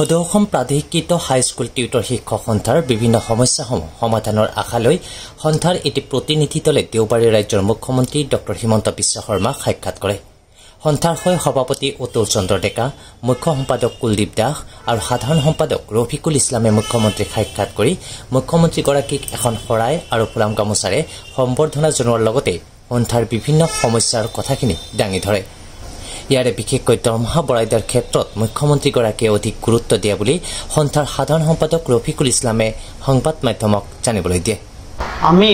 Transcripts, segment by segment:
সদৌ অসম প্ৰাদেশিক high school tutor শিক্ষক সন্থাৰ বিভিন্ন সমস্যাসমূহ সমাধানৰ আশা লৈ সন্থাৰ এটি প্ৰতিনিধি দলে দেওবাৰে ৰাজ্যৰ মুখ্যমন্ত্ৰী ডক্টৰ হিমন্ত বিশ্ব শৰ্মাক সাক্ষাৎ কৰে। সন্থাৰ হৈ সভাপতি অতুল চন্দ্ৰ ডেকা, মুখ্য সম্পাদক কুলদীপ দাস আৰু সাধাৰণ সম্পাদক ৰফিকুল ইছলামে মুখ্যমন্ত্ৰীক সাক্ষাৎ কৰি মুখ্যমন্ত্ৰীগৰাকীক এখন শৰাই আৰু ফুলাম গামোচাৰে সম্বৰ্ধনা জনোৱাৰ লগতে সন্থাৰ বিভিন্ন সমস্যাৰ কথাখিনি দাঙি ধৰে। ইয়াৰে বিশেষকৈ দৰমহা বঢ়াই দিয়াৰ ক্ষেত্ৰত মুখ্যমন্ত্ৰীগৰাকীয়ে অধিক গুৰুত্ব দিয়া বুলি সন্থাৰ সাধাৰণ সম্পাদক ৰফিকুল ইছলামে সংবাদ মাধ্যমক জানিবলৈ দিয়ে। আমি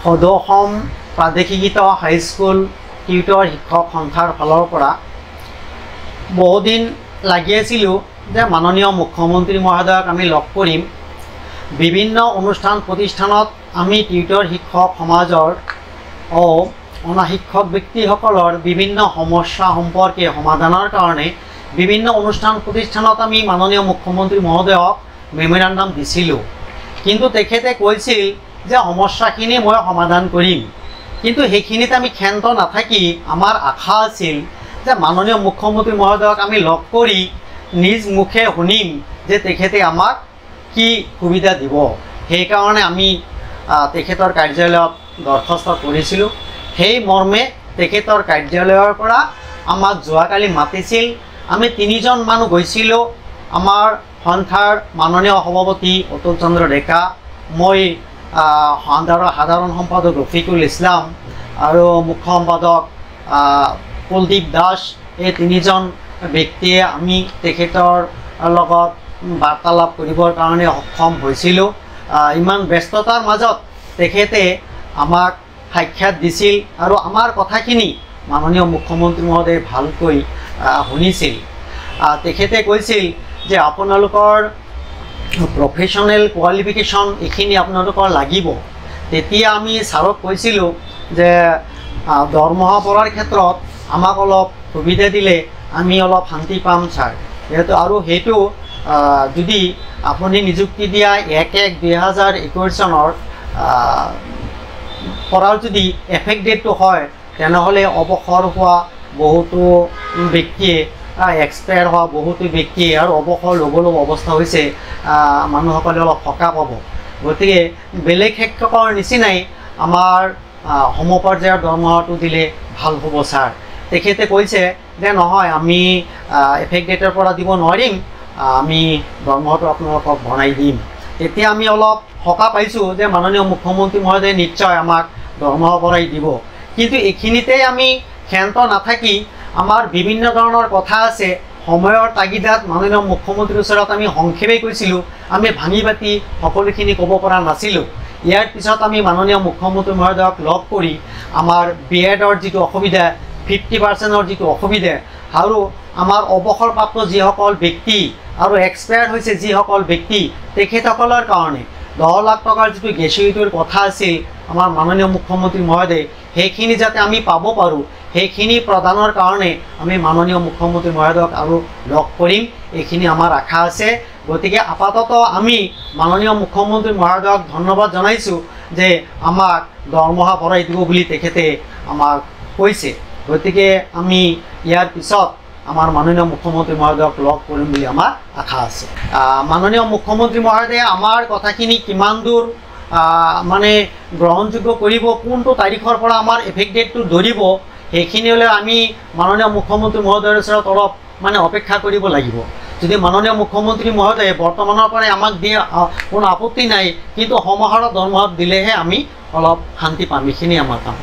সদৌ অসম প্ৰাদেশিক হাইস্কুল টিউটৰ শিক্ষক সন্থাৰ ফালৰ পৰা বহুদিন লাগি আছিলোঁ যে মাননীয় মুখ্যমন্ত্ৰী মহোদয়ক আমি লগ কৰিম। বিভিন্ন অনুষ্ঠান প্ৰতিষ্ঠানত আমি টিউটৰ শিক্ষক সমাজৰ অনাশিক্ষক ব্যক্তিসকলৰ বিভিন্ন সমস্যা সম্পৰ্কে সমাধানৰ কাৰণে বিভিন্ন অনুষ্ঠান প্ৰতিষ্ঠানত আমি মাননীয় মুখ্যমন্ত্ৰী মহোদয়ক মেমৰেণ্ডাম দিছিলোঁ, কিন্তু তেখেতে কৈছিল যে সমস্যাখিনি মই সমাধান কৰিম। কিন্তু সেইখিনিত আমি ক্ষান্ত নাথাকি আমাৰ আশা আছিল যে মাননীয় মুখ্যমন্ত্ৰী মহোদয়ক আমি লগ কৰি নিজ মুখে শুনিম যে তেখেতে আমাক কি সুবিধা দিব। সেইকাৰণে আমি তেখেতৰ কাৰ্যালয়ত দৰখাস্ত কৰিছিলোঁ। সেই মৰ্মে তেখেতৰ কাৰ্যালয়ৰ পৰা আমাক যোৱাকালি মাতিছিল। আমি 3জন মানুহ গৈছিলোঁ। আমাৰ সন্থাৰ মাননীয় সভাপতি অতুল চন্দ্ৰ ডেকা, মই সাধাৰণ সম্পাদক ৰফিকুল ইছলাম আৰু মুখ্য সম্পাদক কুলদীপ দাস, এই 3জন ব্যক্তিয়ে আমি তেখেতৰ লগত বাৰ্তালাপ কৰিবৰ কাৰণে সক্ষম হৈছিলোঁ। ইমান ব্যস্ততাৰ মাজত তেখেতে আমাক সাক্ষাৎ দিছিল আৰু আমাৰ কথাখিনি মাননীয় মুখ্যমন্ত্ৰী মহোদয়ে ভালকৈ শুনিছিল। তেখেতে কৈছিল যে আপোনালোকৰ প্ৰফেশ্যনেল কোৱালিফিকেশ্যন এইখিনি আপোনালোকৰ লাগিব। তেতিয়া আমি ছাৰক কৈছিলোঁ যে দৰমহা বঢ়াৰ ক্ষেত্ৰত আমাক অলপ সুবিধা দিলে আমি অলপ শান্তি পাম ছাৰ। আৰু সেইটো যদি আপুনি নিযুক্তি দিয়া 1/1/2021 চনৰ পৰাৰ যদি এফেক্ট ডেটটো হয়, তেনেহ'লে অৱসৰ হোৱা বহুতো ব্যক্তিয়ে, এক্সপায়াৰ হোৱা বহুতো ব্যক্তিয়ে আৰু অৱসৰ ল'ব অৱস্থা হৈছে মানুহসকলে অলপ সকাহ পাব। গতিকে বেলেগ শিক্ষকৰ নিচিনাই আমাৰ সমপৰ্যায়ৰ দৰমহাটো দিলে ভাল হ'ব ছাৰ। তেখেতে কৈছে যে নহয়, আমি এফেক্ট ডেটৰ পৰা দিব নোৱাৰিম, আমি দৰমহাটো আপোনালোকক বনাই দিম। তেতিয়া আমি অলপ সকাহ পাইছোঁ যে মাননীয় মুখ্যমন্ত্ৰী মহোদয়ে নিশ্চয় আমাক দৰমহা বঢ়াই দিব। কিন্তু এইখিনিতে আমি ক্ষান্ত নাথাকি আমাৰ বিভিন্ন ধৰণৰ কথা আছে। সময়ৰ তাগিদাত মাননীয় মুখ্যমন্ত্ৰীৰ ওচৰত আমি সংক্ষেপে কৈছিলোঁ, আমি ভাঙি পাতি সকলোখিনি ক'ব পৰা নাছিলোঁ। ইয়াৰ পিছত আমি মাননীয় মুখ্যমন্ত্ৰী মহোদয়ক লগ কৰি আমাৰ BEdৰ যিটো অসুবিধা, 50%ৰ যিটো অসুবিধা, আৰু আমাৰ অৱসৰপ্ৰাপ্ত যিসকল ব্যক্তি আৰু এক্সপায়াৰ হৈছে যিসকল ব্যক্তি, তেখেতসকলৰ কাৰণে 10 লাখ টকাৰ যিটো গ্ৰেচুইটিৰ কথা আছিল আমাৰ মাননীয় মুখ্যমন্ত্ৰী মহোদয়ে, সেইখিনি যাতে আমি পাব পাৰোঁ, সেইখিনি প্ৰদানৰ কাৰণে আমি মাননীয় মুখ্যমন্ত্ৰী মহোদয়ক আৰু লগ কৰিম, এইখিনি আমাৰ আশা আছে। গতিকে আপাতত আমি মাননীয় মুখ্যমন্ত্ৰী মহোদয়ক ধন্যবাদ জনাইছোঁ যে আমাক দৰমহা বঢ়াই দিব বুলি তেখেতে আমাক কৈছে। গতিকে আমি ইয়াৰ পিছত আমাৰ মাননীয় মুখ্যমন্ত্ৰী মহোদয়ক লগ কৰিম বুলি আমাৰ আশা আছে। মাননীয় মুখ্যমন্ত্ৰী মহোদয়ে আমাৰ কথাখিনি কিমান দূৰ মানে গ্ৰহণযোগ্য কৰিব, কোনটো তাৰিখৰ পৰা আমাৰ এফেক্ট ডেটটো ধৰিব, সেইখিনিলৈ আমি মাননীয় মুখ্যমন্ত্ৰী মহোদয়ৰ ওচৰত অলপ মানে অপেক্ষা কৰিব লাগিব। যদি মাননীয় মুখ্যমন্ত্ৰী মহোদয়ে বৰ্তমানৰ পৰাই আমাক দিয়ে কোনো আপত্তি নাই, কিন্তু সমাহাৰত দৰমহা দিলেহে আমি অলপ শান্তি পাম। এইখিনি আমাৰ কাম।